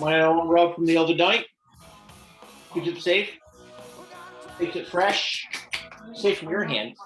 My own rub from the other night. Keeps it safe. Makes it fresh. Safe from your hands.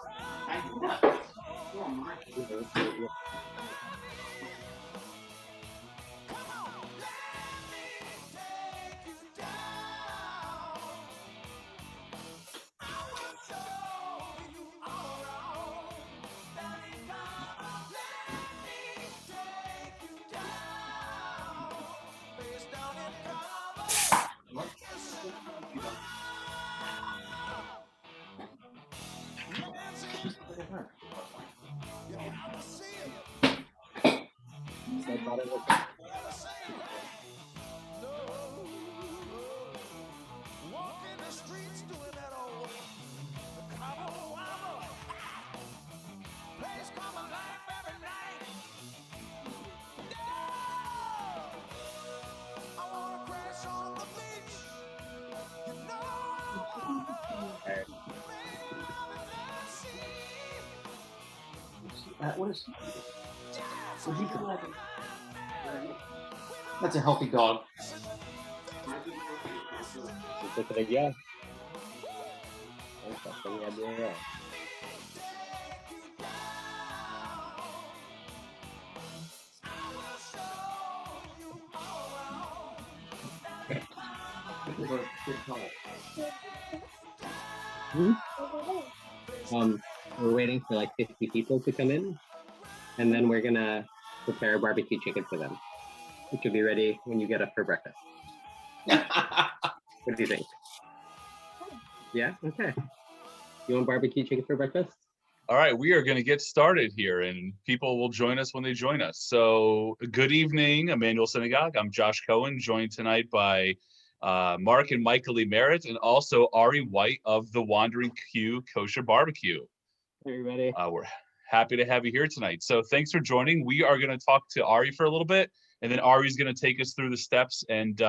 What is he call it? That's a healthy dog. We're waiting for like 50 people to come in, and then we're gonna prepare barbecue chicken for them, which will be ready when you get up for breakfast. What do you think? Yeah? Okay. You want barbecue chicken for breakfast? All right, we are going to get started here, and people will join us when they join us. So good evening, Emanuel Synagogue. I'm Josh Cohen, joined tonight by Mark and Michael Lee Merritt, and also Ari White of the Wandering Q Kosher BBQ. Hey, everybody. We're happy to have you here tonight. So thanks for joining. We are going to talk to Ari for a little bit, and then Ari's going to take us through the steps and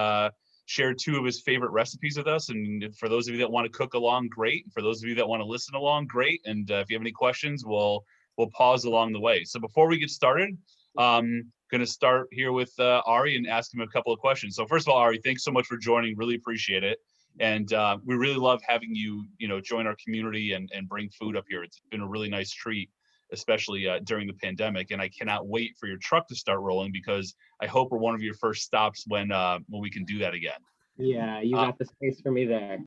share two of his favorite recipes with us. And for those of you that want to cook along, great. For those of you that want to listen along, great. And if you have any questions, we'll pause along the way. So before we get started, going to start here with Ari and ask him a couple of questions. So first of all, Ari, thanks so much for joining. Really appreciate it. And we really love having you, join our community and bring food up here. It's been a really nice treat, especially during the pandemic. And I cannot wait for your truck to start rolling, because I hope we're one of your first stops when we can do that again. Yeah, you got the space for me there.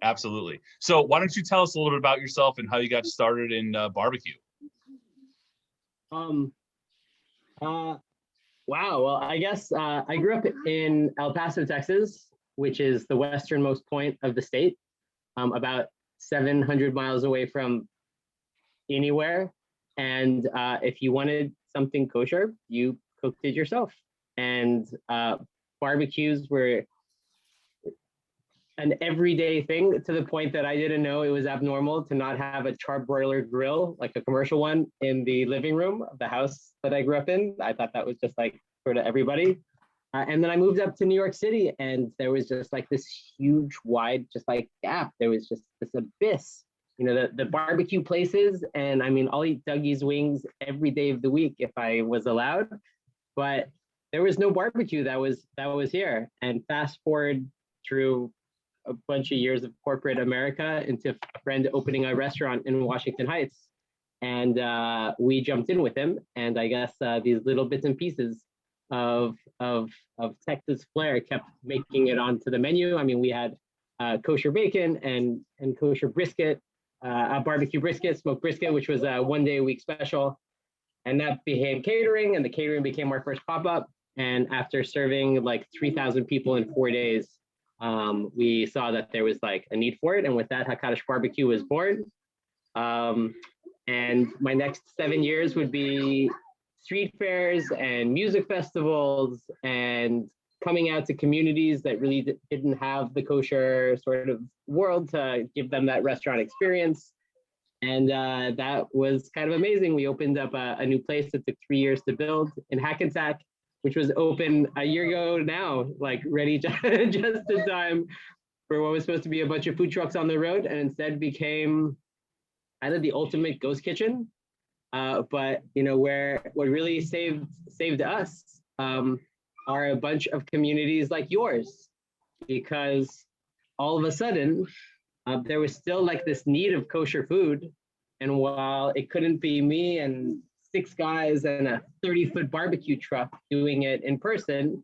Absolutely. So why don't you tell us a little bit about yourself and how you got started in barbecue? Wow. Well, I guess I grew up in El Paso, Texas, which is the westernmost point of the state, about 700 miles away from anywhere. And if you wanted something kosher, you cooked it yourself. And barbecues were an everyday thing, to the point that I didn't know it was abnormal to not have a charbroiler grill, like a commercial one, in the living room of the house that I grew up in. I thought that was just like sort of everybody. And then I moved up to New York City, and there was just like this huge, wide, just like gap. There was just this abyss, the barbecue places. And I mean, I'll eat Dougie's wings every day of the week if I was allowed, but there was no barbecue that was here. And fast forward through a bunch of years of corporate America into a friend opening a restaurant in Washington Heights. And we jumped in with him. And I guess these little bits and pieces of Texas flair kept making it onto the menu. I mean, we had kosher bacon and kosher brisket, barbecue brisket, smoked brisket, which was a 1 day a week special. And that became catering, and the catering became our first pop-up. And after serving like 3,000 people in 4 days, we saw that there was like a need for it. And with that, Hakadosh Barbecue was born. And my next 7 years would be street fairs and music festivals and coming out to communities that really didn't have the kosher sort of world to give them that restaurant experience. And that was kind of amazing. We opened up a new place that took 3 years to build in Hackensack, which was open a year ago now, like ready just in time for what was supposed to be a bunch of food trucks on the road, and instead became kind of the ultimate ghost kitchen. But where what really saved us are a bunch of communities like yours, because all of a sudden there was still like this need of kosher food. And while it couldn't be me and 6 guys and a 30-foot barbecue truck doing it in person,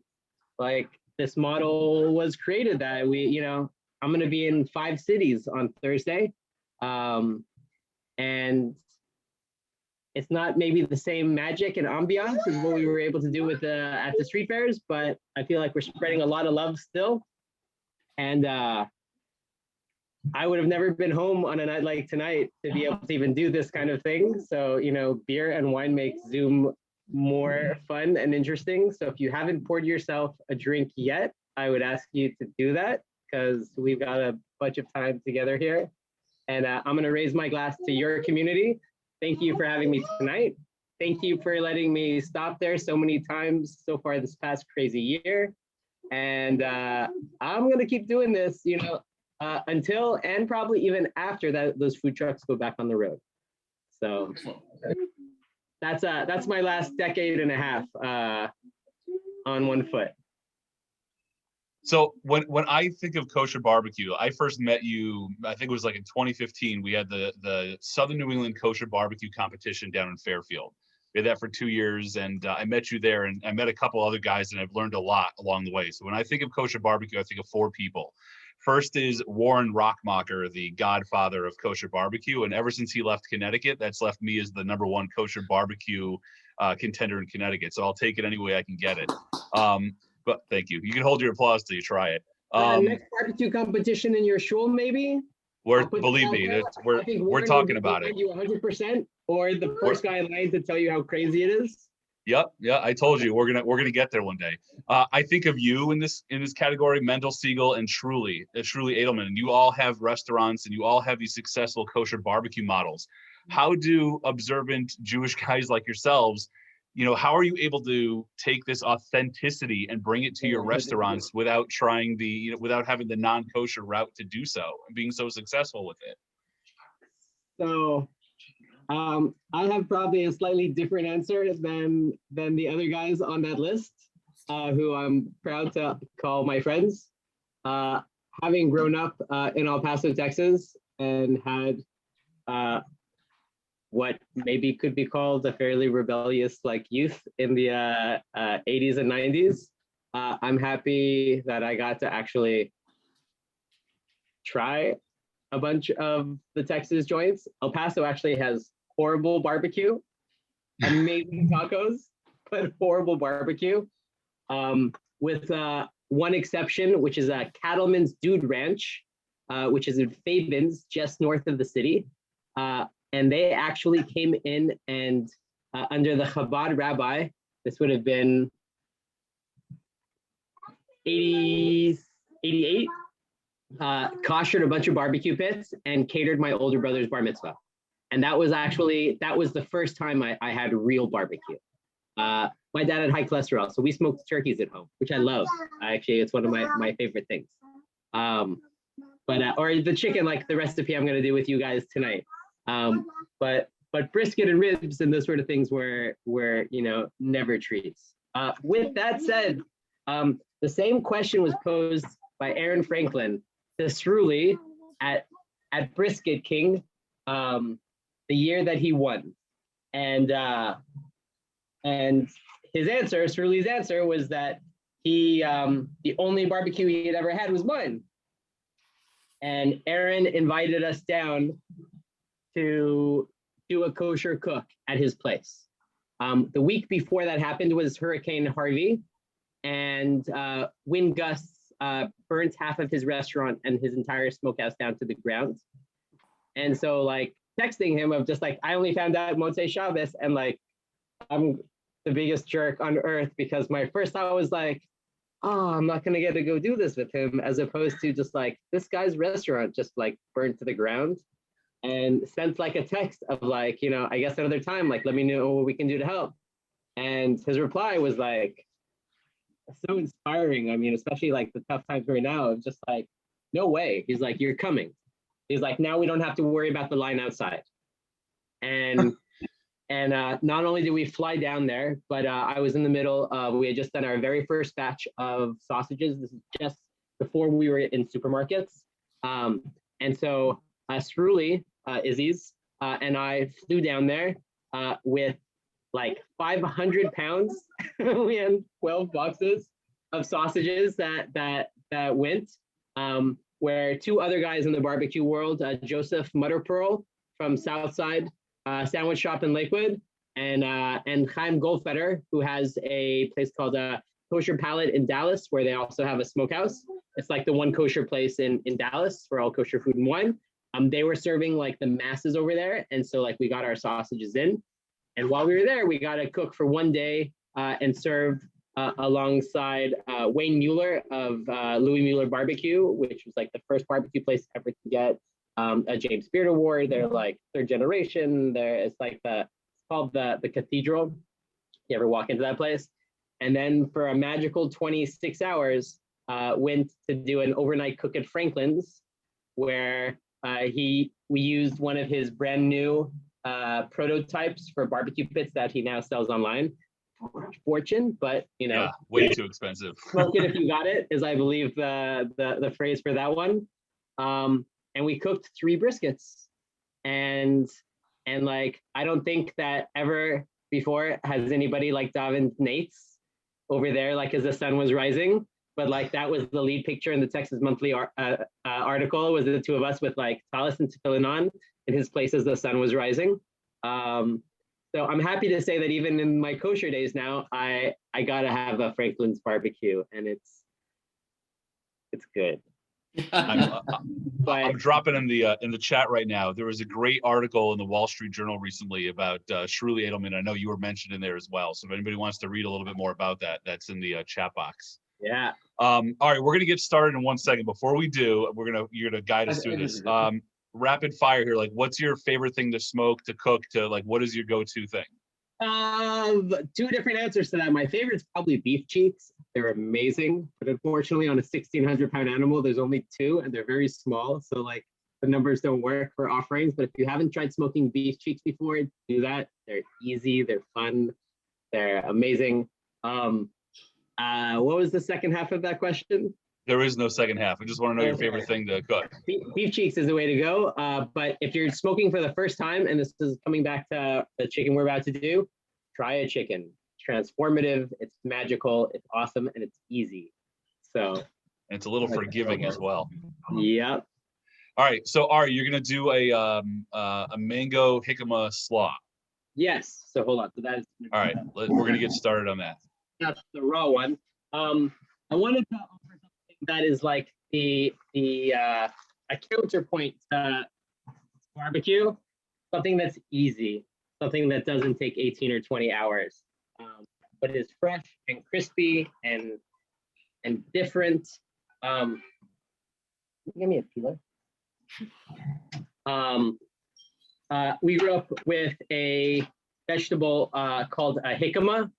like this model was created that I'm going to be in 5 cities on Thursday. And it's not maybe the same magic and ambiance as what we were able to do with at the street fairs, but I feel like we're spreading a lot of love still. And I would have never been home on a night like tonight to be able to even do this kind of thing. So, beer and wine make Zoom more fun and interesting. So if you haven't poured yourself a drink yet, I would ask you to do that, because we've got a bunch of time together here. And I'm going to raise my glass to your community. Thank you for having me tonight. Thank you for letting me stop there so many times so far this past crazy year. And I'm going to keep doing this, until and probably even after those food trucks go back on the road. So that's my last decade and a half on one foot. So when I think of kosher barbecue, I first met you, I think it was like in 2015. We had the Southern New England kosher barbecue competition down in Fairfield. We had that for 2 years, and I met you there, and I met a couple other guys, and I've learned a lot along the way. So when I think of kosher barbecue, I think of 4 people. First is Warren Rockmacher, the godfather of kosher barbecue. And ever since he left Connecticut, that's left me as the #1 kosher barbecue contender in Connecticut. So I'll take it any way I can get it. But thank you. You can hold your applause till you try it. Next barbecue competition in your shul, maybe? Believe me, we're talking about it. You 100%, or the first guy in line to tell you how crazy it is. Yep. Yeah, I told you we're gonna get there one day. I think of you in this category, Mendel Siegel and Shruly Edelman, and you all have restaurants and you all have these successful kosher barbecue models. How do observant Jewish guys like yourselves, how are you able to take this authenticity and bring it to your restaurants without trying without having the non-kosher route to do so and being so successful with it? So I have probably a slightly different answer than the other guys on that list, who I'm proud to call my friends. Having grown up in El Paso, Texas, and had what maybe could be called a fairly rebellious youth in the 80s and 90s, I'm happy that I got to actually try a bunch of the Texas joints. El Paso actually has horrible barbecue, amazing tacos, but horrible barbecue. With one exception, which is a Cattleman's Dude Ranch, which is in Fabens, just north of the city. And they actually came in and under the Chabad rabbi, this would have been 88, koshered a bunch of barbecue pits and catered my older brother's bar mitzvah. And that was the first time I had real barbecue. My dad had high cholesterol, so we smoked turkeys at home, which I love. Actually, it's one of my favorite things. Or the chicken, like the recipe I'm gonna do with you guys tonight. But brisket and ribs and those sort of things were never treats. With that said, the same question was posed by Aaron Franklin to Shruly at Brisket King, the year that he won, and his answer, Shruly's answer, was that the only barbecue he had ever had was mine. And Aaron invited us down to do a kosher cook at his place. The week before that happened was Hurricane Harvey, and wind gusts burnt half of his restaurant and his entire smokehouse down to the ground. And so texting him of just I only found out Motzei Shabbos, and I'm the biggest jerk on earth, because my first thought was oh, I'm not gonna get to go do this with him, as opposed to just this guy's restaurant just burned to the ground. And sent a text of I guess another time, let me know what we can do to help. And his reply was so inspiring. I mean, especially the tough times right now, of just no way. He's you're coming. He's now we don't have to worry about the line outside. And And not only did we fly down there, but I was in the middle of, we had just done our very first batch of sausages. This is just before we were in supermarkets. And so Sruli, Izzy's, and I flew down there with like 500 pounds. We had 12 boxes of sausages that went, where two other guys in the barbecue world, Joseph Mutterpearl from Southside Sandwich Shop in Lakewood, and Chaim Goldfeder, who has a place called Kosher Palette in Dallas, where they also have a smokehouse. It's like the one kosher place in Dallas for all kosher food and wine. They were serving like the masses over there, and so like we got our sausages in, and while we were there, we got to cook for one day and serve alongside Wayne Mueller of Louis Mueller Barbecue, which was like the first barbecue place ever to get a James Beard Award. They're like third generation. It's called the Cathedral. You ever walk into that place? And then for a magical 26 hours, went to do an overnight cook at Franklin's, where we used one of his brand new prototypes for barbecue pits that he now sells online. Fortune, but you know, way too expensive. Smoke it if you got it, is I believe the phrase for that one. And we cooked 3 briskets, and like I don't think that ever before has anybody like Davin Nates over there, like as the sun was rising. But like that was the lead picture in the Texas Monthly article, was the two of us with like talis and tefillin on in his place as the sun was rising. So I'm happy to say that even in my kosher days now, I gotta have a Franklin's barbecue, and it's good. I'm dropping in the chat right now. There was a great article in the Wall Street Journal recently about Shruli Edelman. I know you were mentioned in there as well. So if anybody wants to read a little bit more about that, that's in the chat box. Yeah. All right, we're gonna get started in 1 second. Before we do, you're gonna guide us through this. Rapid fire here. Like, what's your favorite thing to smoke, to cook, to like, what is your go-to thing? 2 different answers to that. My favorite is probably beef cheeks. They're amazing, but unfortunately on a 1,600-pound animal, there's only 2 and they're very small. So like the numbers don't work for offerings, but if you haven't tried smoking beef cheeks before, do that. They're easy, they're fun, they're amazing. What was the second half of that question? There is no second half. I just want to know your favorite thing to cook. Beef cheeks is the way to go. But if you're smoking for the first time, and this is coming back to the chicken we're about to do, try a chicken. It's transformative, it's magical, it's awesome, and it's easy. So and it's a little forgiving as well. Yep. All right. So Ari, you're gonna do a mango jicama slaw. Yes. So hold on. So that is all right. We're gonna get started on that. That's the raw one. I wanted to offer something that is like a counterpoint to barbecue, something that's easy, something that doesn't take 18 or 20 hours, but is fresh and crispy and different. Give me a peeler. We grew up with a vegetable called a jicama.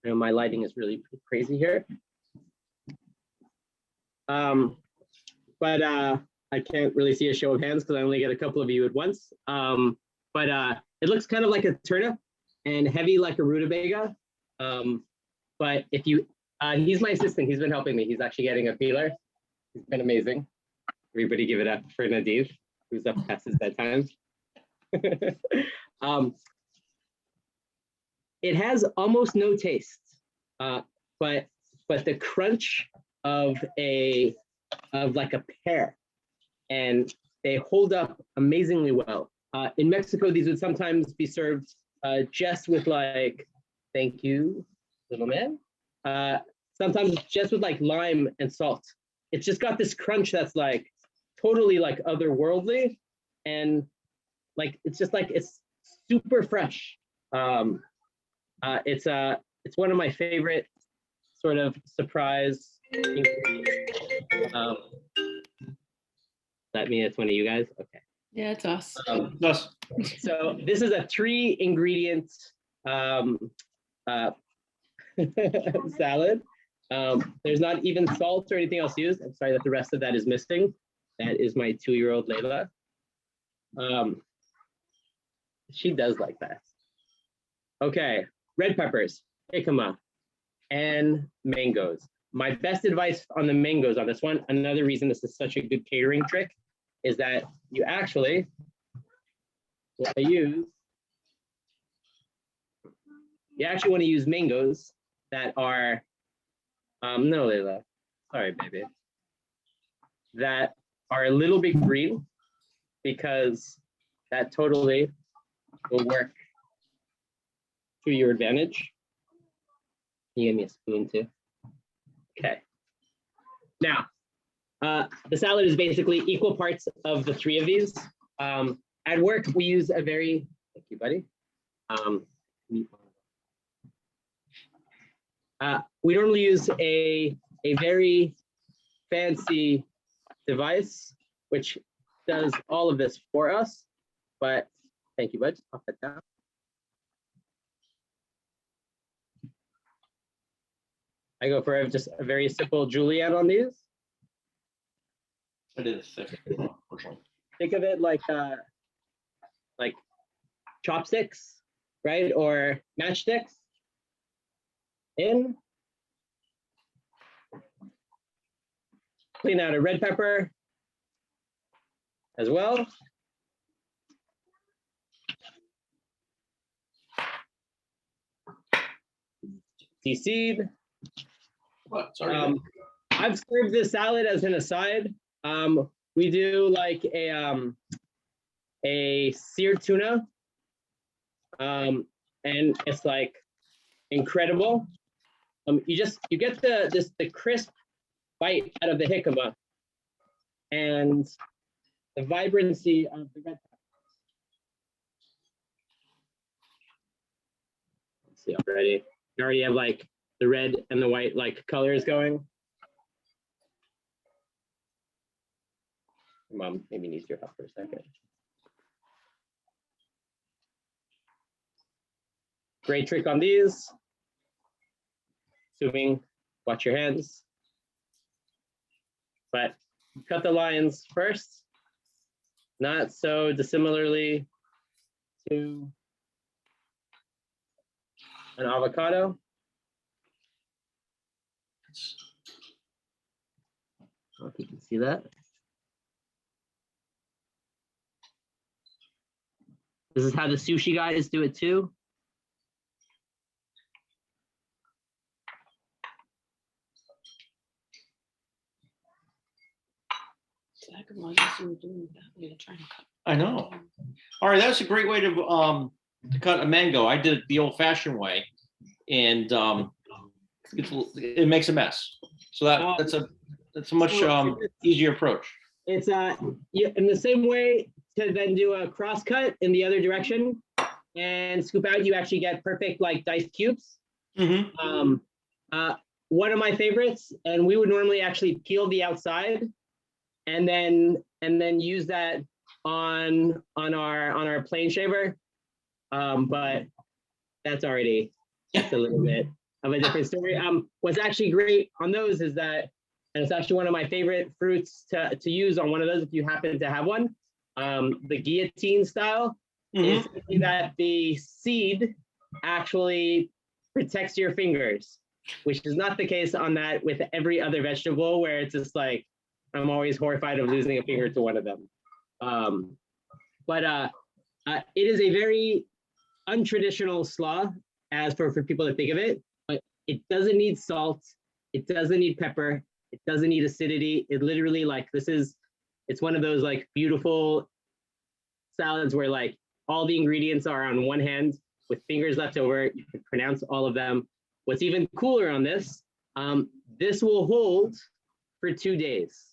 I know my lighting is really crazy here. But I can't really see a show of hands because I only get a couple of you at once. But it looks kind of like a turnip and heavy like a rutabaga. But if you, he's my assistant. He's been helping me. He's actually getting a peeler. He's been amazing. Everybody give it up for Nadiv, who's up past his bedtime. It has almost no taste, but the crunch of like a pear, and they hold up amazingly well. In Mexico, these would sometimes be served just with like, thank you, little man. Sometimes just with like lime and salt. It's just got this crunch that's like totally like otherworldly, and like it's just like it's super fresh. It's one of my favorite sort of surprise ingredients. That mean it's one of you guys? Okay. Yeah, it's us. So this is a 3 ingredient salad. There's not even salt or anything else used. I'm sorry that the rest of that is missing. That is my 2-year-old Layla. She does like that. Okay, red peppers, jicama, and mangoes. My best advice on the mangoes on this one, another reason this is such a good catering trick, is that you actually want to use, mangoes that are, no, Layla, sorry, baby, that are a little bit green, because that totally will work to your advantage. You give me a spoon too. Okay. Now, the salad is basically equal parts of the three of these. At work, we use a very, thank you, buddy. We normally use a very fancy device, which does all of this for us, but thank you, bud. Pop that down. I go for just a very simple julienne on these. I did a thick, unfortunately. Think of it like chopsticks, right? Or matchsticks. In. Clean out a red pepper as well. Seed. What? Sorry. I've served this salad as an aside. We do like a seared tuna, and it's like incredible. You get the crisp bite out of the jicama and the vibrancy of the red pepper. Let's see already. You already have like the red and the white like colors going. Mom maybe needs your help for a second. Great trick on these. Assuming, watch your hands. But cut the lines first, not so dissimilarly to an avocado. I don't know if you can see that. This is how the sushi guys do it too. I know. All right, that's a great way to cut a mango. I did it the old-fashioned way, and it makes a mess. So that's a much easier approach. It's in the same way to then do a cross cut in the other direction and scoop out. You actually get perfect like diced cubes. Mm-hmm. One of my favorites, and we would normally actually peel the outside and then use that on our plane shaver, but that's already just a little bit of a different story. What's actually great on those is that, and it's actually one of my favorite fruits to use on one of those if you happen to have one, the guillotine style, is that the seed actually protects your fingers, which is not the case on that with every other vegetable, where it's just like, I'm always horrified of losing a finger to one of them. But it is a very untraditional slaw as for people to think of it, but it doesn't need salt. It doesn't need pepper. It doesn't need acidity. It literally it's one of those like beautiful salads where like all the ingredients are on one hand with fingers left over. You can pronounce all of them. What's even cooler on this, this will hold for 2 days.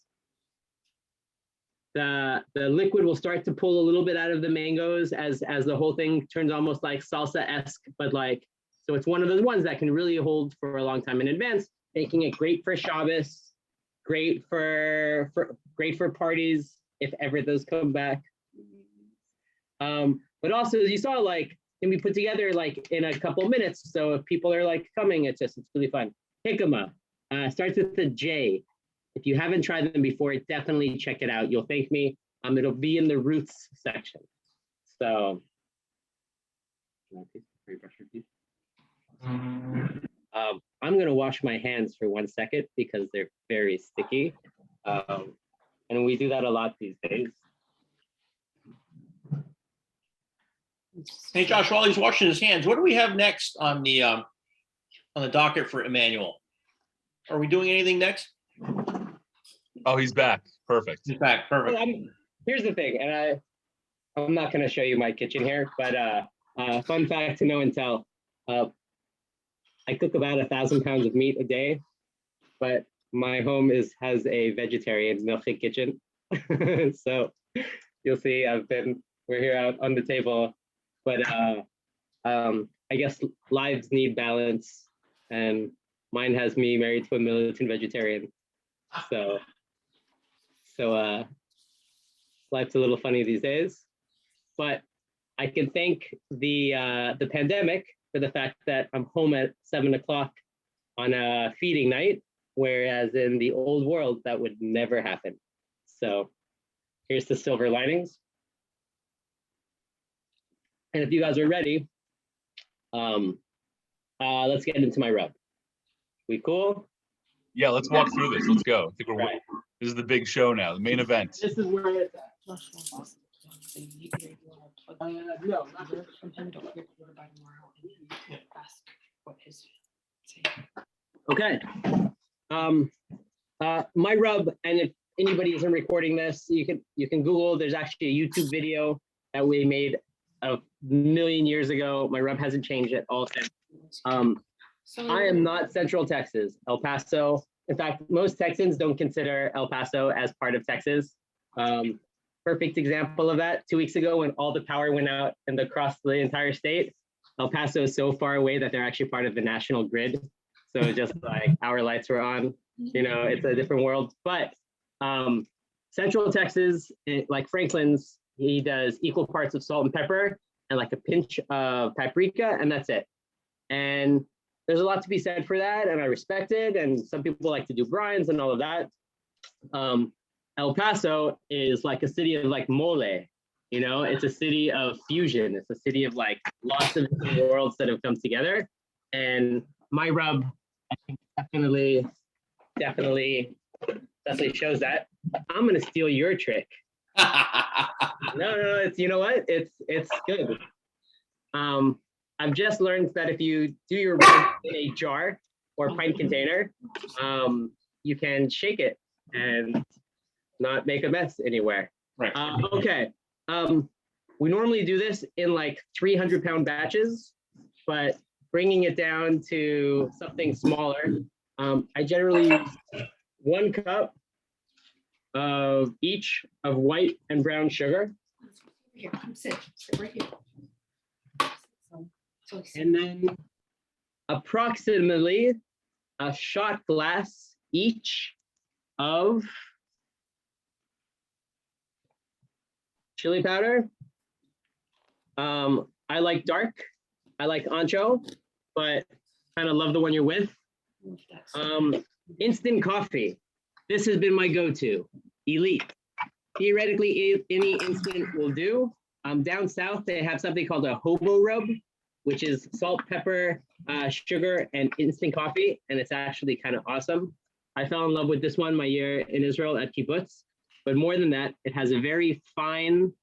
The liquid will start to pull a little bit out of the mangoes as the whole thing turns almost like salsa-esque, but so it's one of those ones that can really hold for a long time in advance, making it great for Shabbos, great for parties if ever those come back. But also, as you saw, can be put together in a couple of minutes. So if people are coming, it's really fun. Jicama starts with the J. If you haven't tried them before, definitely check it out. You'll thank me. It'll be in the roots section. So before you brush your teeth. I'm gonna wash my hands for 1 second because they're very sticky. And we do that a lot these days. Hey, Josh, while he's washing his hands, what do we have next on the docket for Emanuel? Are we doing anything next? Oh, he's back. Perfect. In fact, perfect. Well, here's the thing, and I'm not gonna show you my kitchen here, but fun fact to know and tell. I cook about 1,000 pounds of meat a day, but my home has a vegetarian milkshake kitchen. So you'll see we're here out on the table, but I guess lives need balance, and mine has me married to a militant vegetarian. So life's a little funny these days, but I can thank the pandemic for the fact that I'm home at 7 o'clock on a feeding night, whereas in the old world, that would never happen. So here's the silver linings. And if you guys are ready, let's get into my rub. We cool? Yeah, let's walk through this. Let's go. I think Right. this is the big show now, the main event. This is where it's at. No, not this. Okay. My rub, and if anybody isn't recording this, you can Google. There's actually a YouTube video that we made a million years ago. My rub hasn't changed at all since. I am not Central Texas, El Paso. In fact, most Texans don't consider El Paso as part of Texas. Perfect example of that, 2 weeks ago when all the power went out and across the entire state, El Paso is so far away that they're actually part of the national grid. So just like our lights were on, it's a different world. But Central Texas, like Franklin's, he does equal parts of salt and pepper and like a pinch of paprika, and that's it. And there's a lot to be said for that, and I respect it. And some people like to do brines and all of that. El Paso is like a city of like mole, it's a city of fusion. It's a city of like lots of different worlds that have come together. And my rub, I think definitely shows that. I'm gonna steal your trick. No, it's, what? It's good. I've just learned that if you do your rub in a jar or pint container, you can shake it and not make a mess anywhere. Right. Okay. We normally do this in like 300-pound batches, but bringing it down to something smaller, I generally use 1 cup of each of white and brown sugar. Here, come sit right here. And then approximately a shot glass each of chili powder. I like dark. I like ancho, but kind of love the one you're with. Instant coffee. This has been my go-to. Elite. Theoretically, any instant will do. Down south, they have something called a hobo rub, which is salt, pepper, sugar, and instant coffee, and it's actually kind of awesome. I fell in love with this one my year in Israel at kibbutz, but more than that, it has a very fine,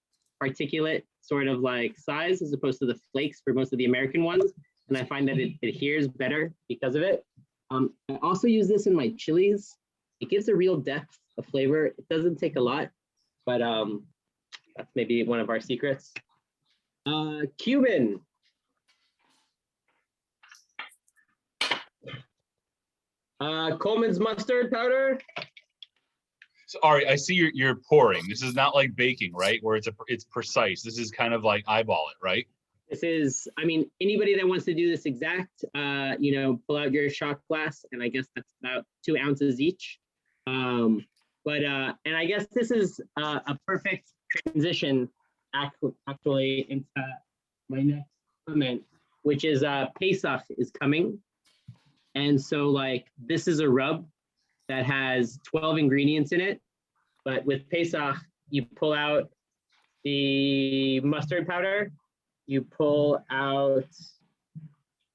particulate sort of like size as opposed to the flakes for most of the American ones, and I find that it adheres better because of it. I also use this in my chilies. It gives a real depth of flavor. It doesn't take a lot, but that's maybe one of our secrets. Cumin. Coleman's mustard powder. So Ari, I see you're pouring. This is not like baking, right? Where it's precise. This is kind of like eyeball it, right? This is, anybody that wants to do this exact, pull out your shot glass, and I guess that's about 2 ounces each. And I guess this is a perfect transition actually into my next comment, which is Pesach is coming. And so this is a rub that has 12 ingredients in it, but with Pesach, you pull out the mustard powder, you pull out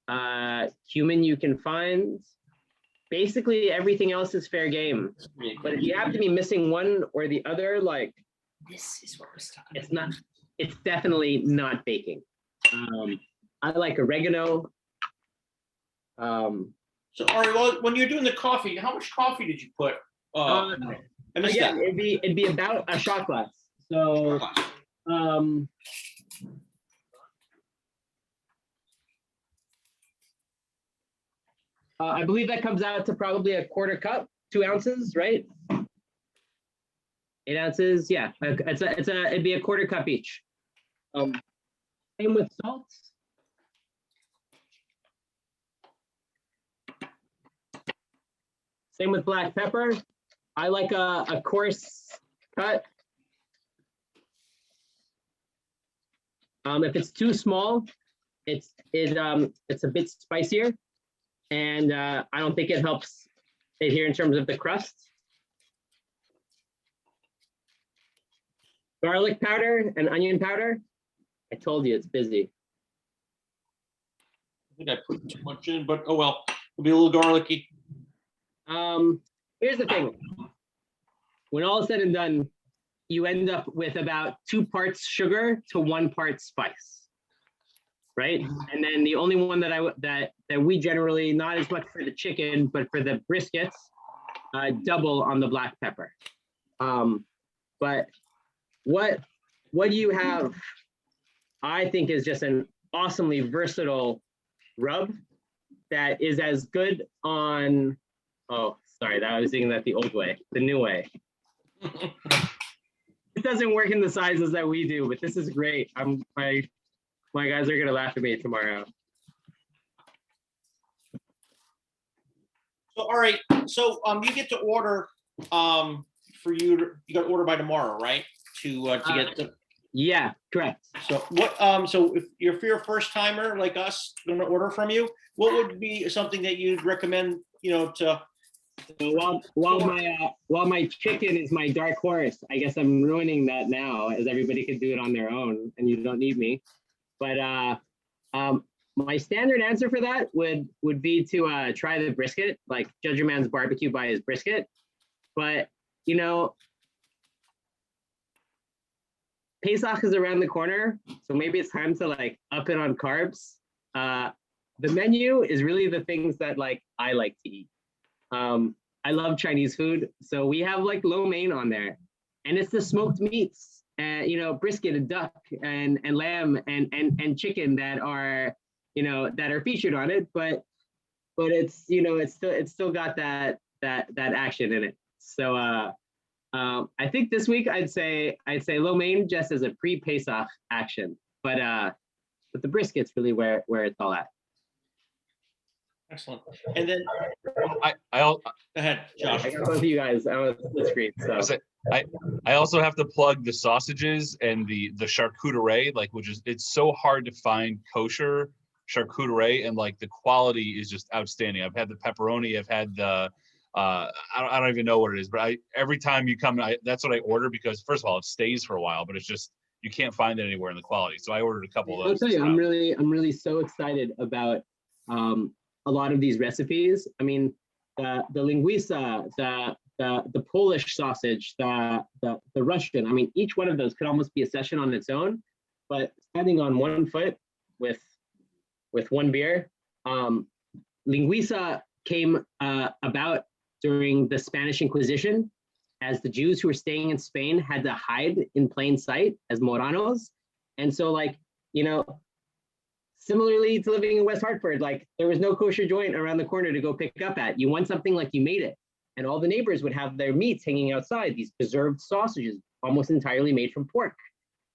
Cumin you can find. Basically, everything else is fair game. But if you happen to be missing one or the other, like, This is what we're stuck on. it's definitely not baking. I like oregano. So, Ari, well, when you're doing the coffee, how much coffee did you put? I missed Again, that. it'd be about a shot glass. So, I believe that comes out to probably a quarter cup, 2 ounces, right? 8 ounces, yeah. It'd be a quarter cup each. Same with salt. Same with black pepper. I like a coarse cut. If it's too small, it's a bit spicier, and I don't think it helps it here in terms of the crust. Garlic powder and onion powder. I told you it's busy. I think I put too much in, but oh well, it'll be a little garlicky. Here's the thing. When all is said and done, you end up with about 2 parts sugar to 1 part spice, right? And then the only one that we generally, not as much for the chicken, but for the briskets, double on the black pepper. But what you have, I think, is just an awesomely versatile rub that is as good on. Oh, sorry, I was thinking that the old way, the new way. It doesn't work in the sizes that we do, but this is great. My guys are gonna laugh at me tomorrow. So, all right, so you get to order for you got to order by tomorrow, right? To get the. Yeah, correct. So what? So if you're first timer like us going to order from you, what would be something that you'd recommend? You know, to. So while my chicken is my dark horse, I guess I'm ruining that now, as everybody could do it on their own, and you don't need me. But my standard answer for that would be to try the brisket, like judge a man's barbecue by his brisket. But you know, Pesach is around the corner, so maybe it's time to like up it on carbs. The menu is really the things that like I like to eat. I love Chinese food, so we have like lo mein on there, and it's the smoked meats, and you know, brisket and duck and lamb and chicken that are, you know, that are featured on it. But it's, you know, it's still got that action in it. So I think this week I'd say lo mein just as a pre-Pesach action, but the brisket's really where it's all at. Excellent. And then I'll go ahead, Josh. I got both of you guys on the screen. So I also have to plug the sausages and the charcuterie, like, which is, it's so hard to find kosher charcuterie, and like the quality is just outstanding. I've had the pepperoni, I've had the I don't even know what it is, but every time you come, that's what I order, because first of all, it stays for a while, but it's just, you can't find it anywhere in the quality. So I ordered a couple of those. I'll tell you, I'm really so excited about a lot of these recipes. I mean, the linguiça, the Polish sausage, the Russian. I mean, each one of those could almost be a session on its own. But standing on one foot with one beer, linguiça came about during the Spanish Inquisition, as the Jews who were staying in Spain had to hide in plain sight as Moranos. And so, like, you know, similarly to living in West Hartford, like there was no kosher joint around the corner to go pick up at. You want something, like you made it. And all the neighbors would have their meats hanging outside, these preserved sausages, almost entirely made from pork.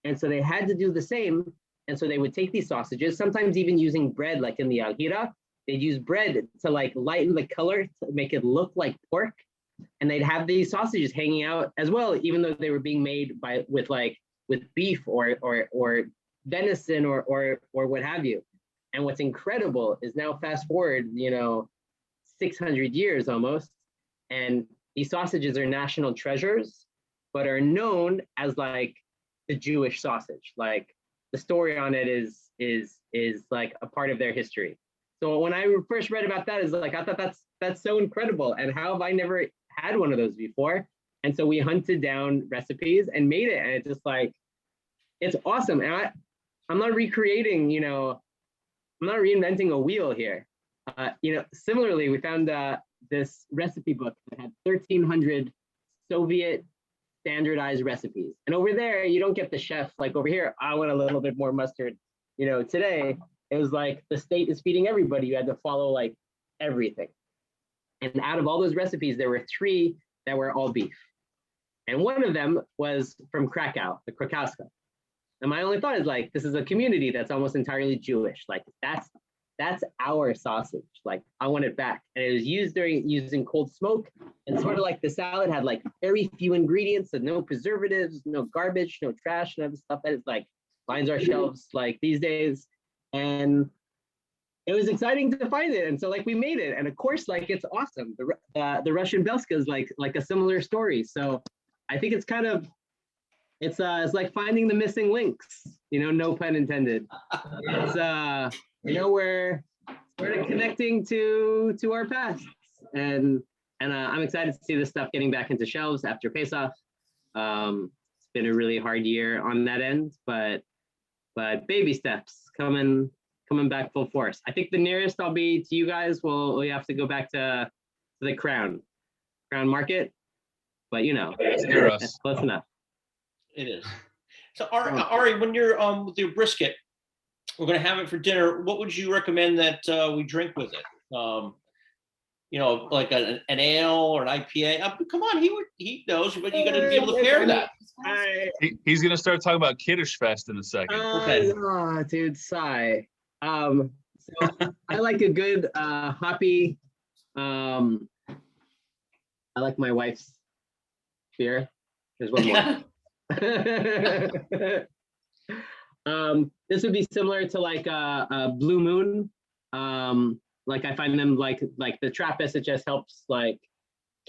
And so they had to do the same. And so they would take these sausages, sometimes even using bread, like in the algira, they'd use bread to like lighten the color, to make it look like pork. And they'd have these sausages hanging out as well, even though they were being made with beef or venison or what have you. And what's incredible is now fast forward, you know, 600 years almost, and these sausages are national treasures, but are known as like the Jewish sausage. Like the story on it is like a part of their history. So when I first read about that, is like I thought that's so incredible, and how have I never had one of those before? And so we hunted down recipes and made it, and it's just like it's awesome. And I'm not recreating, I'm not reinventing a wheel here. Similarly, we found this recipe book that had 1,300 Soviet standardized recipes. And over there, you don't get the chef like over here, I want a little bit more mustard. Today, it was like the state is feeding everybody. You had to follow like everything. And out of all those recipes, there were 3 that were all beef. And one of them was from Krakow, the Krakowska. And my only thought is like, this is a community that's almost entirely Jewish. Like that's our sausage. Like I want it back. And it was using cold smoke, and sort of like the salad had like very few ingredients and no preservatives, no garbage, no trash, and other stuff that is like lines our shelves like these days. And it was exciting to find it. And so like we made it. And of course, like it's awesome. The Russian Belska is like a similar story. So I think it's kind of, it's like finding the missing links, no pun intended. It's we're sort of connecting to our past, and I'm excited to see this stuff getting back into shelves after Pesach. It's been a really hard year on that end, but baby steps coming back full force. I think the nearest I'll be to you guys we have to go back to the Crown Market, but that's close enough. It is. So Ari, when you're with your brisket, we're going to have it for dinner. What would you recommend that we drink with it? Like an ale or an IPA. Come on, he knows, but you got to be able to pair that. He's going to start talking about Kiddush Fest in a second. Okay. Oh, dude, sigh. So I like a good hoppy. I like my wife's beer. There's one more. This would be similar to like a Blue Moon. Like I find them like the Trappist. It just helps like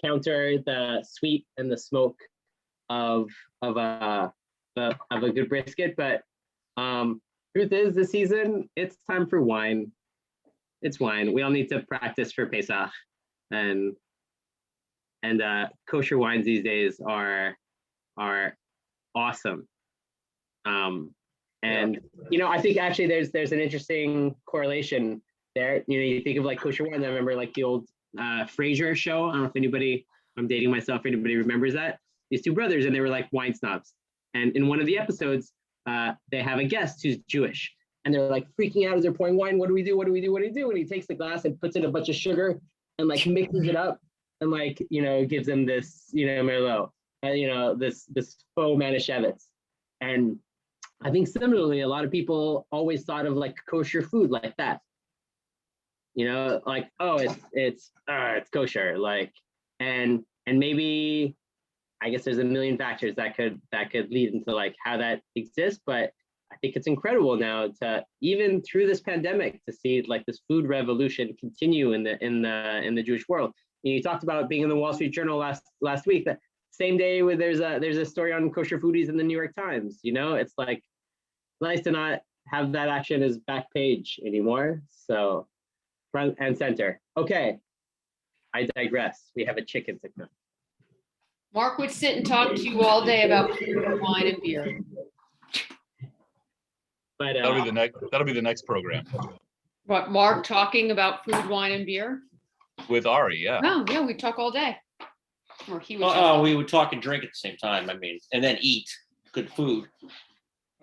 counter the sweet and the smoke of a good brisket. But truth is, this season it's time for wine. It's wine. We all need to practice for Pesach, and kosher wines these days are awesome. I think actually there's an interesting correlation there. You think of like kosher wine. I remember like the old Frasier show. I don't know if I'm dating myself, anybody remembers that? These 2 brothers, and they were like wine snobs. And in one of the episodes, they have a guest who's Jewish, and they're like freaking out as they're pouring wine. What do we do? What do we do? What do we do? And he takes the glass and puts in a bunch of sugar and like mixes it up and like, gives them this, Merlot, this faux Manischewitz. And I think similarly, a lot of people always thought of like kosher food like that. Like, oh, it's kosher, like, and maybe I guess there's a million factors that could lead into like how that exists, but I think it's incredible now to even through this pandemic to see like this food revolution continue in the Jewish world. You talked about being in the Wall Street Journal last week. That same day where there's a story on kosher foodies in the New York Times. It's like nice to not have that action as back page anymore. So front and center. Okay, I digress. We have a chicken to cook. Mark would sit and talk to you all day about food, wine, and beer. But That'll be the next program What, Mark talking about food, wine, and beer? with Ari. Yeah. Oh, yeah, we talk all day. Or he would. talk. We would talk and drink at the same time. And then eat good food.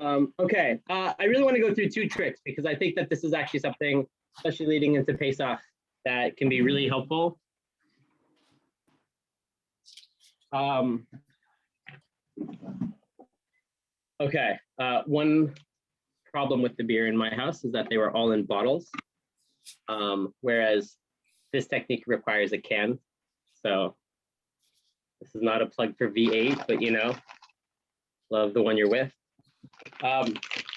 Okay, I really want to go through 2 tricks because I think that this is actually something, especially leading into Pesach, that can be really helpful. Okay, one problem with the beer in my house is that they were all in bottles, whereas this technique requires a can. So this is not a plug for V8, but love the one you're with.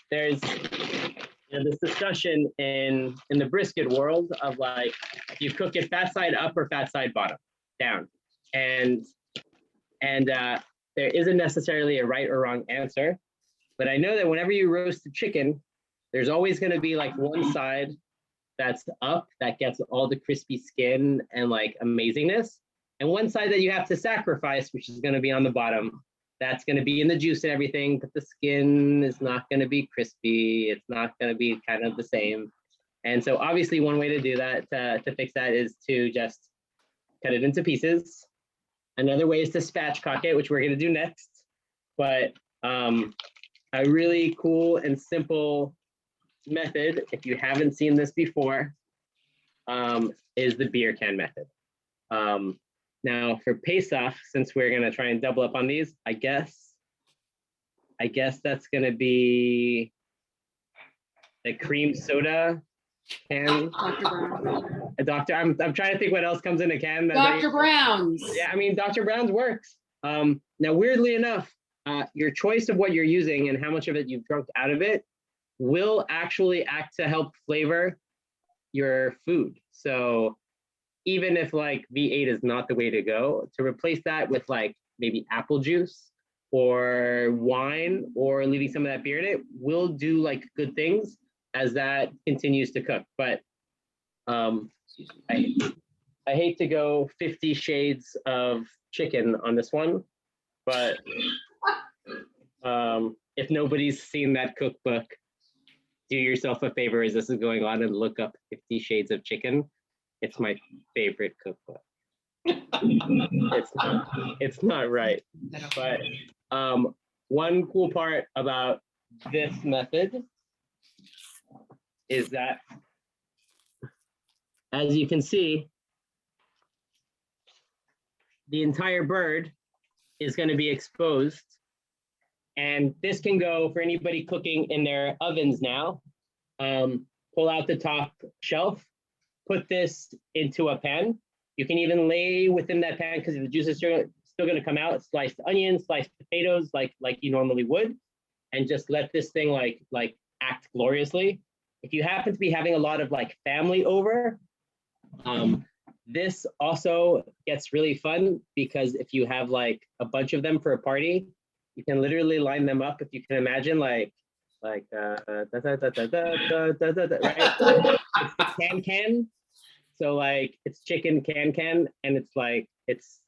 There's this discussion in the brisket world of like, you cook it fat side up or fat side bottom down, and there isn't necessarily a right or wrong answer, but I know that whenever you roast the chicken, there's always going to be like one side that's up that gets all the crispy skin and like amazingness. And one side that you have to sacrifice, which is going to be on the bottom, that's going to be in the juice and everything, but the skin is not going to be crispy. It's not going to be kind of the same. And so obviously one way to do that, to fix that, is to just cut it into pieces. Another way is to spatchcock it, which we're going to do next. But a really cool and simple method, if you haven't seen this before, is the beer can method. Now for Pesach, since we're gonna try and double up on these, I guess that's gonna be the cream soda can. Dr. Brown. I'm trying to think what else comes in a can. Dr. Brown's. Yeah, I mean, Dr. Brown's works. Now, weirdly enough, your choice of what you're using and how much of it you've drunk out of it will actually act to help flavor your food. So even if like V8 is not the way to go, to replace that with like maybe apple juice or wine or leaving some of that beer in it will do like good things as that continues to cook. But I hate to go 50 shades of chicken on this one, but if nobody's seen that cookbook, do yourself a favor as this is going on and look up 50 Shades of Chicken. It's my favorite cookbook. It's not right. But one cool part about this method is that, as you can see, the entire bird is going to be exposed. And this can go for anybody cooking in their ovens now. Pull out the top shelf, put this into a pan. You can even lay within that pan because the juice is still going to come out. Sliced onions, sliced potatoes, like you normally would, and just let this thing like act gloriously. If you happen to be having a lot of like family over, this also gets really fun because if you have like a bunch of them for a party, you can literally line them up. If you can imagine, right? It's can. So like it's chicken can, and it's like it's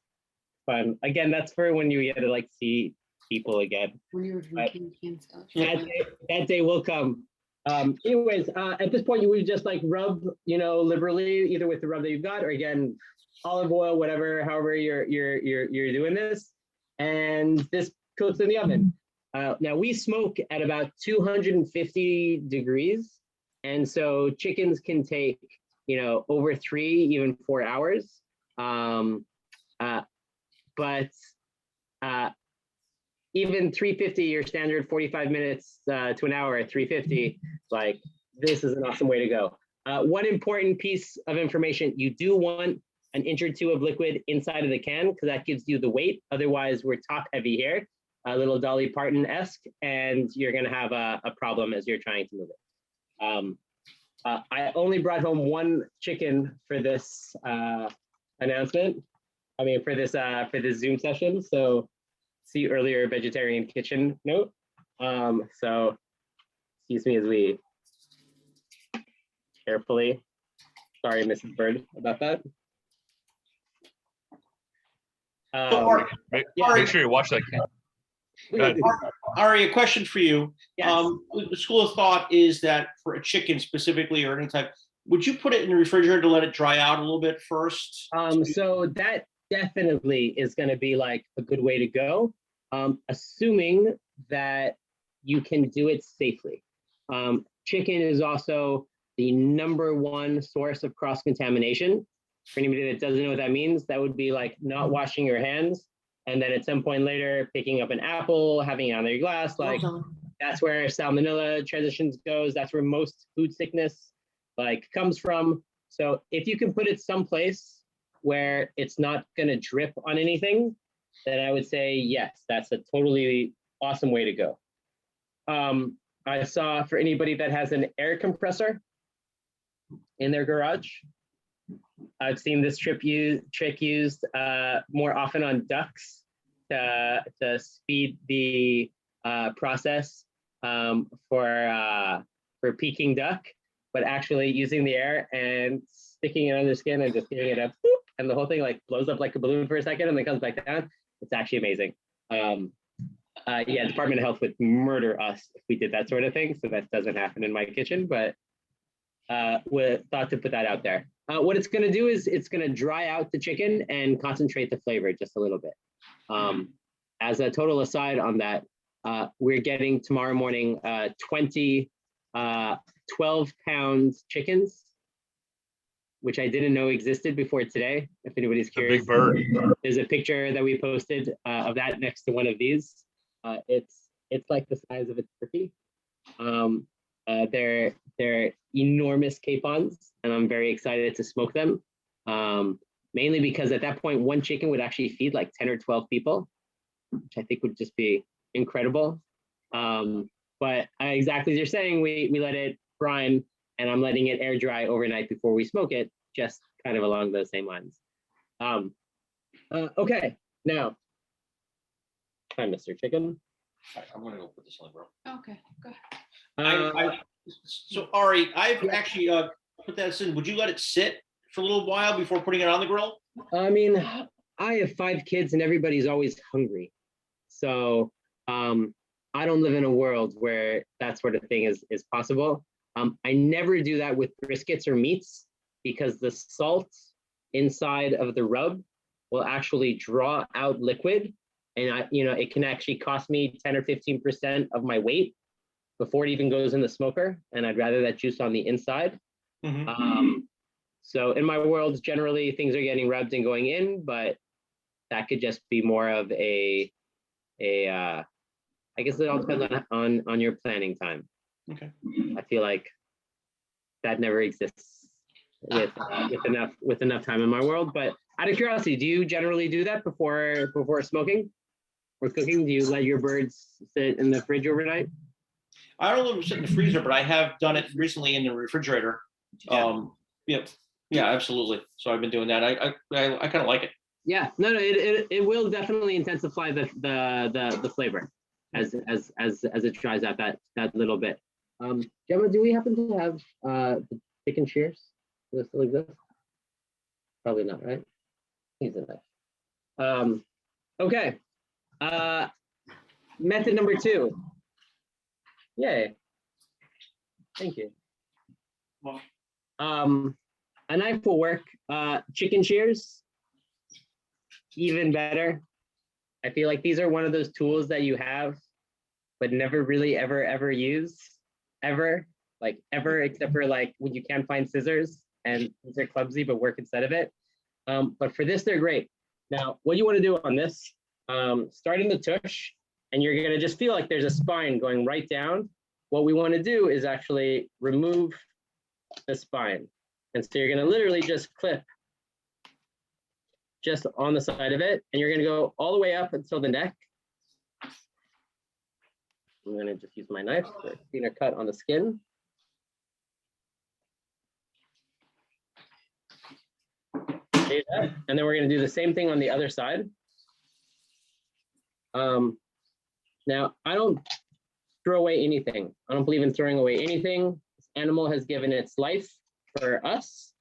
fun. Again, that's for when you get to like see people again. When you were drinking canned stuff. That day will come. Anyways, at this point, you would just like rub, liberally, either with the rub that you've got, or again, olive oil, whatever, however you're doing this, and this cooks in the oven. Now we smoke at about 250 degrees, and so chickens can take, over 3, even 4 hours. But even 350, your standard 45 minutes to an hour at 350, like this is an awesome way to go. One important piece of information, you do want an inch or two of liquid inside of the can because that gives you the weight. Otherwise, we're top heavy here, a little Dolly Parton-esque, and you're gonna have a problem as you're trying to move it. I only brought home one chicken for this announcement. I mean, for this Zoom session. So see earlier vegetarian kitchen note. So excuse me as we carefully, sorry, Mrs. Bird, about that. Make sure you watch that. Go ahead. Ari, a question for you. Yes. The school of thought is that for a chicken specifically or any type, would you put it in the refrigerator to let it dry out a little bit first? So that definitely is going to be like a good way to go, assuming that you can do it safely. Chicken is also the #1 source of cross-contamination. For anybody that doesn't know what that means, that would be like not washing your hands, and then at some point later, picking up an apple, having it on your glass, like that's where salmonella transitions goes. That's where most food sickness like comes from. So if you can put it someplace where it's not gonna drip on anything, then I would say yes, that's a totally awesome way to go. I saw for anybody that has an air compressor in their garage, I've seen this trick used more often on ducks to speed the process for Peking duck. but actually using the air and sticking it on their skin and just giving it a boop, and the whole thing like blows up like a balloon for a second and then comes back down. It's actually amazing. Yeah, Department of Health would murder us if we did that sort of thing. So that doesn't happen in my kitchen, but we thought to put that out there. What it's going to do is it's going to dry out the chicken and concentrate the flavor just a little bit. As a total aside on that, we're getting tomorrow morning 20 12-pound chickens, which I didn't know existed before today. If anybody's A curious, big bird. there's a picture that we posted of that next to one of these. It's like the size of a turkey. They're enormous capons, and I'm very excited to smoke them. Mainly because at that point, one chicken would actually feed like 10 or 12 people, which I think would just be incredible. But exactly as you're saying, we let it brine, and I'm letting it air dry overnight before we smoke it, just kind of along those same lines. Okay, now, hi, Mr. Chicken. I'm gonna go put this on, bro. Okay, go ahead. So Ari, I've actually put that in. Would you let it sit for a little while before putting it on the grill? I mean, I have 5 kids and everybody's always hungry. So I don't live in a world where that sort of thing is possible. I never do that with briskets or meats because the salt inside of the rub will actually draw out liquid. And it can actually cost me 10 or 15% of my weight before it even goes in the smoker. And I'd rather that juice on the inside. So in my world, generally things are getting rubbed and going in, but that could just be more of I guess it all depends on your planning time. Okay. I feel like that never exists with enough time in my world. But out of curiosity, do you generally do that before smoking or cooking? Do you let your birds sit in the fridge overnight? I don't let them sit in the freezer, but I have done it recently in the refrigerator. Yeah, absolutely. So I've been doing that. I kind of like it. Yeah, no, it will definitely intensify the flavor as it dries out that little bit. Gemma, do we happen to have the chicken shears? Do they still exist? Probably not, right? He's in there. Okay. Method number 2. Yay. Thank you. A knife will work. Chicken shears, even better. I feel like these are one of those tools that you have, but never really ever use, ever, except for like when you can't find scissors and these are clumsy but work instead of it. But for this, they're great. Now, what you want to do on this, start in the tush, and you're gonna just feel like there's a spine going right down. What we want to do is actually remove the spine. And so you're gonna literally just clip just on the side of it, and you're gonna go all the way up until the neck. I'm gonna just use my knife for a cleaner cut on the skin. And then we're gonna do the same thing on the other side. Now, I don't throw away anything. I don't believe in throwing away anything. This animal has given its life for us,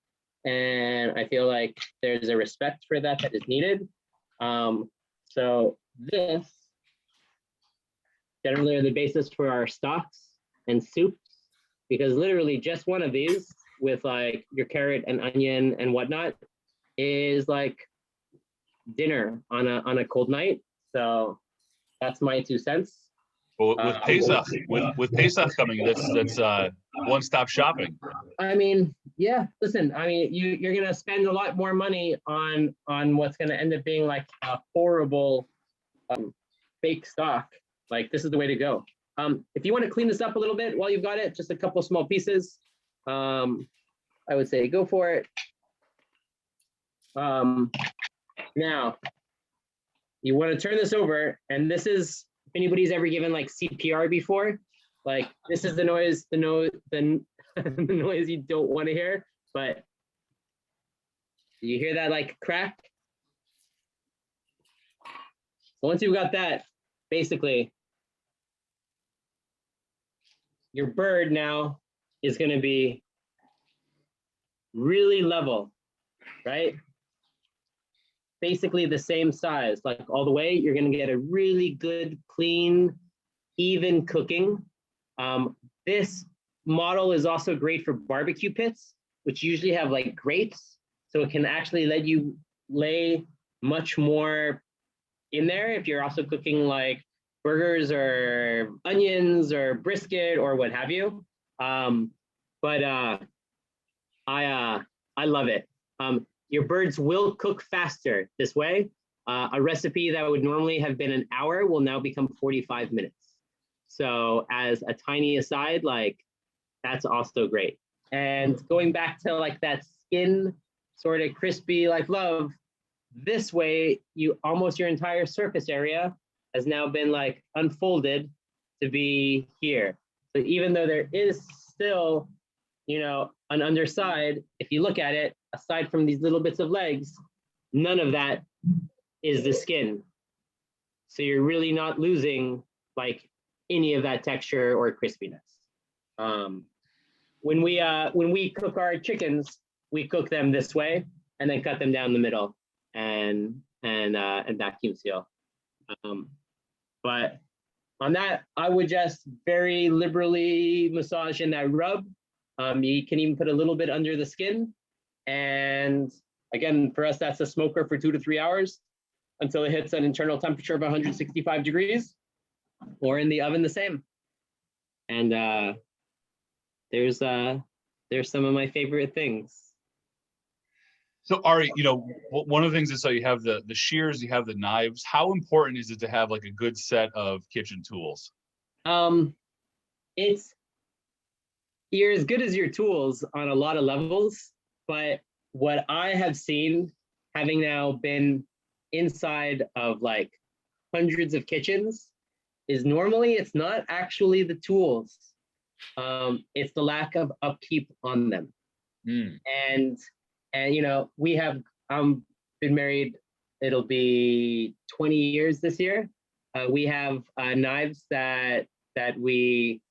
and I feel like there's a respect for that is needed. So this generally are the basis for our stocks and soups, because literally just one of these with like your carrot and onion and whatnot is like dinner on a cold night. So that's my 2 cents. Well, with Pesach coming, that's one-stop shopping. I mean, yeah. Listen, I mean, you're gonna spend a lot more money on what's gonna end up being like a horrible fake stock. Like, this is the way to go. If you want to clean this up a little bit while you've got it, just a couple small pieces, I would say go for it. Now, you want to turn this over, and this is, if anybody's ever given like CPR before, like this is the noise, the noise you don't want to hear, but you hear that like crack? So once you've got that, basically, your bird now is going to be really level, right? Basically the same size, like all the way, you're gonna get a really good, clean, even cooking. This model is also great for barbecue pits, which usually have like grates. So it can actually let you lay much more in there if you're also cooking like burgers or onions or brisket or what have you. But I love it. Your birds will cook faster this way. A recipe that would normally have been an hour will now become 45 minutes. So as a tiny aside, like that's also great. And going back to like that skin sort of crispy like love, this way you almost your entire surface area has now been like unfolded to be here. So even though there is still, you know, an underside, if you look at it, aside from these little bits of legs, none of that is the skin. So you're really not losing like any of that texture or crispiness. When we cook our chickens, we cook them this way and then cut them down the middle and vacuum seal. But on that, I would just very liberally massage in that rub. You can even put a little bit under the skin. And again, for us, that's a smoker for 2 to 3 hours until it hits an internal temperature of 165 degrees, or in the oven the same. And there's some of my favorite things. So Ari, you know, one of the things is, so you have the shears, you have the knives. How important is it to have like a good set of kitchen tools? It's, you're as good as your tools on a lot of levels, but what I have seen, having now been inside of like hundreds of kitchens, is normally it's not actually the tools. It's the lack of upkeep on them. And you know, we have been married, it'll be 20 years this year. We have knives that we,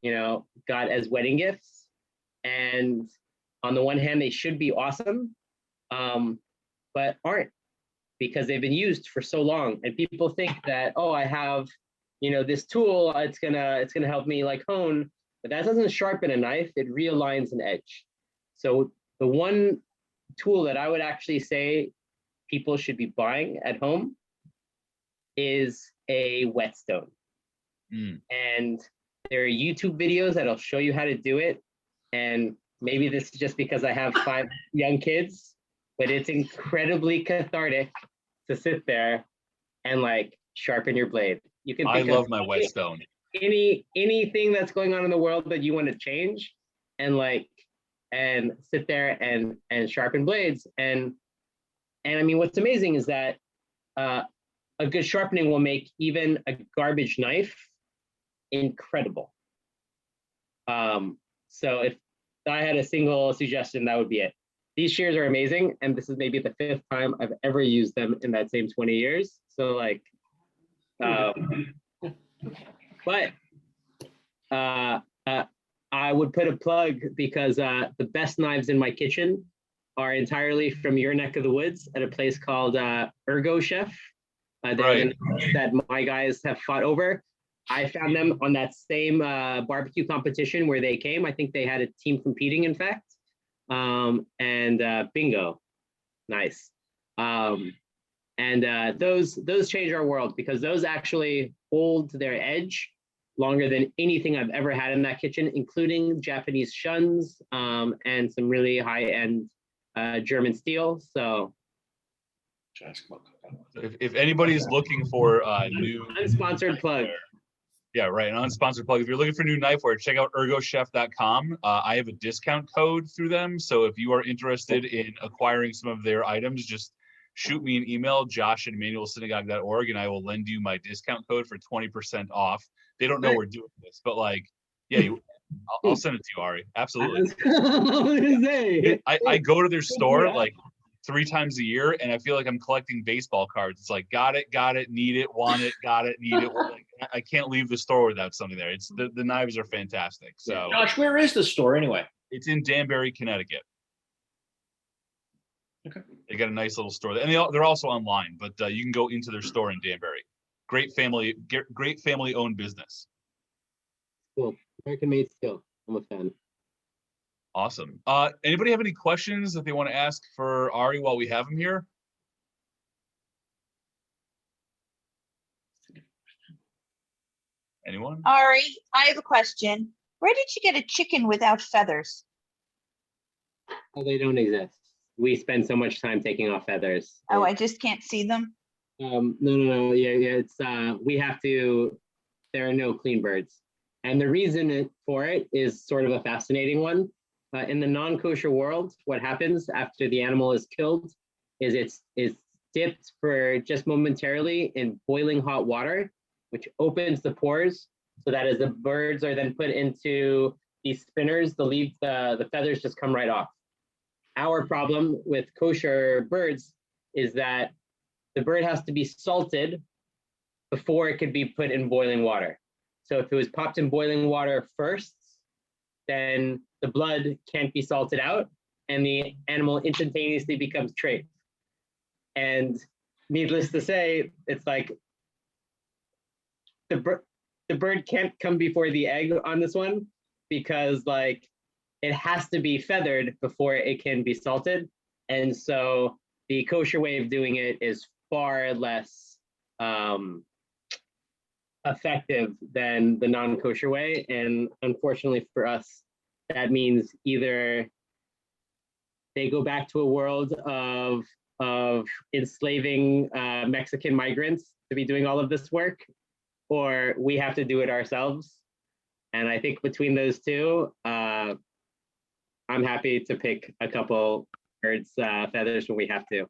you know, got as wedding gifts. And on the one hand, they should be awesome, but aren't, because they've been used for so long. And people think that, oh, I have, you know, this tool, it's gonna help me like hone, but that doesn't sharpen a knife, it realigns an edge. So the one tool that I would actually say people should be buying at home is a whetstone. And there are YouTube videos that'll show you how to do it. And maybe this is just because I have 5 young kids, but it's incredibly cathartic to sit there and like sharpen your blade. You can think I love my whetstone. Anything that's going on in the world that you want to change, and like, and sit there and sharpen blades. And I mean, what's amazing is that a good sharpening will make even a garbage knife incredible. So if I had a single suggestion, that would be it. These shears are amazing, and this is maybe the 5th time I've ever used them in that same 20 years. So like, but I would put a plug, because the best knives in my kitchen are entirely from your neck of the woods at a place called Ergo Chef. Right. That my guys have fought over. I found them on that same barbecue competition where they came. I think they had a team competing, in fact. And bingo, nice. And those change our world, because those actually hold their edge longer than anything I've ever had in that kitchen, including Japanese shuns and some really high-end German steel. So if anybody's looking for new unsponsored plug. Yeah, right. An unsponsored plug. If you're looking for new knifeware, check out ergochef.com. I have a discount code through them. So if you are interested in acquiring some of their items, just shoot me an email, josh@emmanuelsynagogue.org, and I will lend you my discount code for 20% off. They don't know we're doing this, but like, yeah, I'll send it to you, Ari. Absolutely. I go to their store like 3 times a year, and I feel like I'm collecting baseball cards. It's like, got it, need it, want it, got it, need it. Like, I can't leave the store without something there. It's the knives are fantastic. So Josh, where is the store anyway? it's in Danbury, Connecticut. They got a nice little store, and they're also online, but you can go into their store in Danbury. Great family owned business. Cool. American made steel. I'm a fan. Awesome. Anybody have any questions that they want to ask for Ari while we have him here? Anyone? Ari, I have a question. Where did you get a chicken without feathers? Oh, they don't exist. We spend so much time taking off feathers. Oh, I just can't see them. No. Yeah. It's we have to. There are no clean birds, and the reason for it is sort of a fascinating one. In the non-kosher world, what happens after the animal is killed is it's dipped for just momentarily in boiling hot water, which opens the pores, so that as the birds are then put into these spinners, the feathers just come right off. Our problem with kosher birds is that the bird has to be salted before it could be put in boiling water. So if it was popped in boiling water first, then the blood can't be salted out and the animal instantaneously becomes treif. And needless to say, it's like the bird can't come before the egg on this one, because like it has to be feathered before it can be salted. And so the kosher way of doing it is far less effective than the non-kosher way. And unfortunately for us, that means either they go back to a world of enslaving Mexican migrants to be doing all of this work, or we have to do it ourselves. And I think between those two, I'm happy to pick a couple birds' feathers when we have to.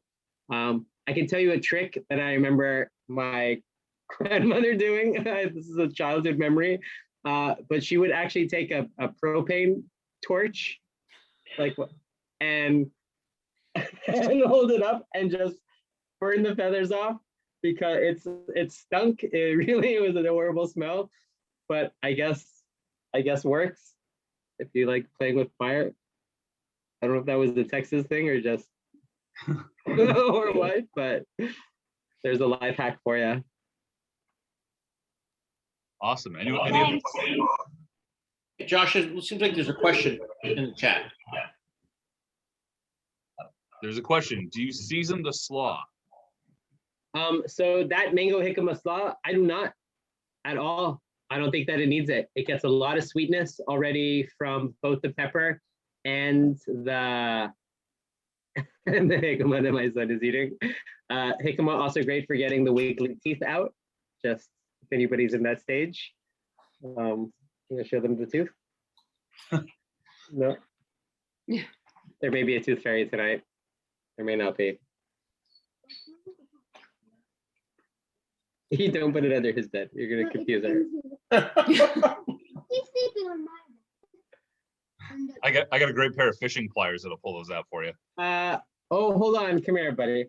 I can tell you a trick that I remember my grandmother doing. This is a childhood memory, but she would actually take a propane torch, and hold it up and just burn the feathers off, because it stunk. It was an horrible smell, but I guess works if you like playing with fire. I don't know if that was the Texas thing or just or what, but there's a life hack for you. Awesome. Any other Thanks. questions? Josh, it seems like there's a question in the chat. There's a question. Do you season the slaw? So that mango jicama slaw, I do not at all. I don't think that it needs it. It gets a lot of sweetness already from both the pepper and the jicama that my son is eating. Jicama also great for getting the wiggly teeth out, just if anybody's in that stage. I'm gonna show them the tooth. No. Yeah. There may be a tooth fairy tonight. There may not be. Don't put it under his bed. You're gonna confuse her. He's sleeping on my bed. I got a great pair of fishing pliers that'll pull those out for you. Oh, hold on. Come here, buddy.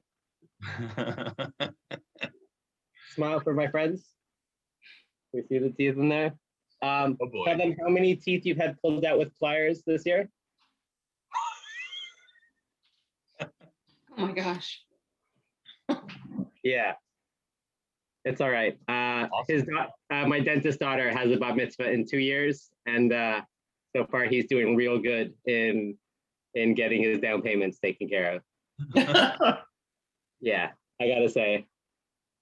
Smile for my friends. We see the teeth in there. Oh boy. Tell them how many teeth you've had pulled out with pliers this year. Oh my gosh. Yeah. It's all right. My dentist daughter has a bat mitzvah in 2 years, and so far he's doing real good in getting his down payments taken care of. Yeah, I gotta say,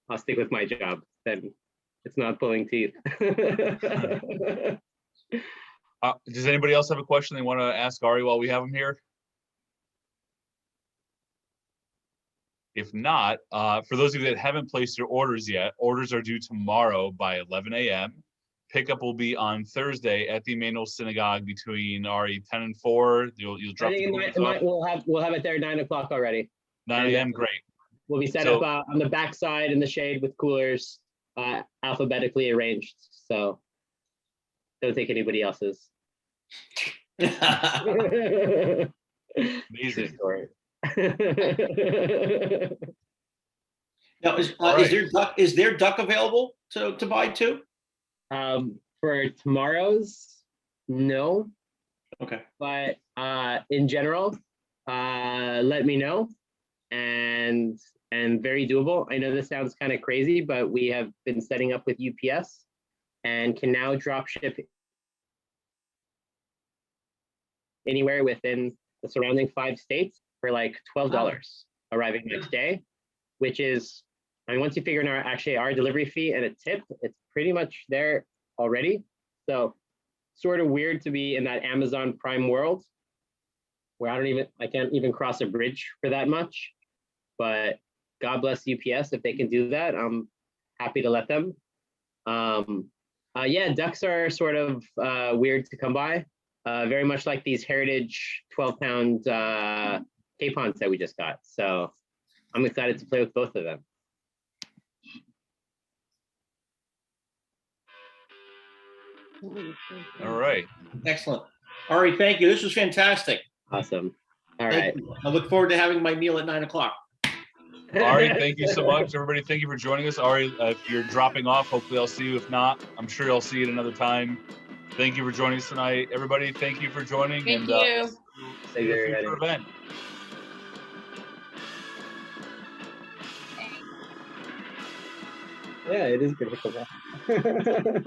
I'll stick with my job. Then it's not pulling teeth. Does anybody else have a question they want to ask Ari while we have him here? If not, for those of you that haven't placed your orders yet, orders are due tomorrow by 11 a.m. Pickup will be on Thursday at the Emanuel Synagogue between 10 and 4. You'll drop the cookies off. We'll have it there 9 o'clock already. 9 a.m. Great. We'll be set So- up on the back side in the shade with coolers, alphabetically arranged. So don't take anybody else's. Amazing. Story. Now, is there duck available to buy too? For tomorrow's, no, Okay. but in general, let me know. and very doable. I know this sounds kind of crazy, but we have been setting up with UPS and can now drop ship anywhere within the surrounding 5 states for like $12 arriving next day, which is, I mean, once you figure in our delivery fee and a tip, it's pretty much there already. So sort of weird to be in that Amazon Prime world where I can't even cross a bridge for that much, but God bless UPS if they can do that. I'm happy to let them. Yeah, ducks are sort of weird to come by. Very much like these heritage 12-pound capons that we just got. So I'm excited to play with both of them. All right. Excellent. Ari, thank you. This was fantastic. Awesome. All Thank right. you. I look forward to having my meal at 9 o'clock. Ari, thank you so much. Everybody, thank you for joining us. Ari, if you're dropping off, hopefully I'll see you. If not, I'm sure I'll see you at another time. Thank you for joining us tonight. Everybody, thank you for joining. Thank and you. see you at a future event. Yeah, it is good to come back.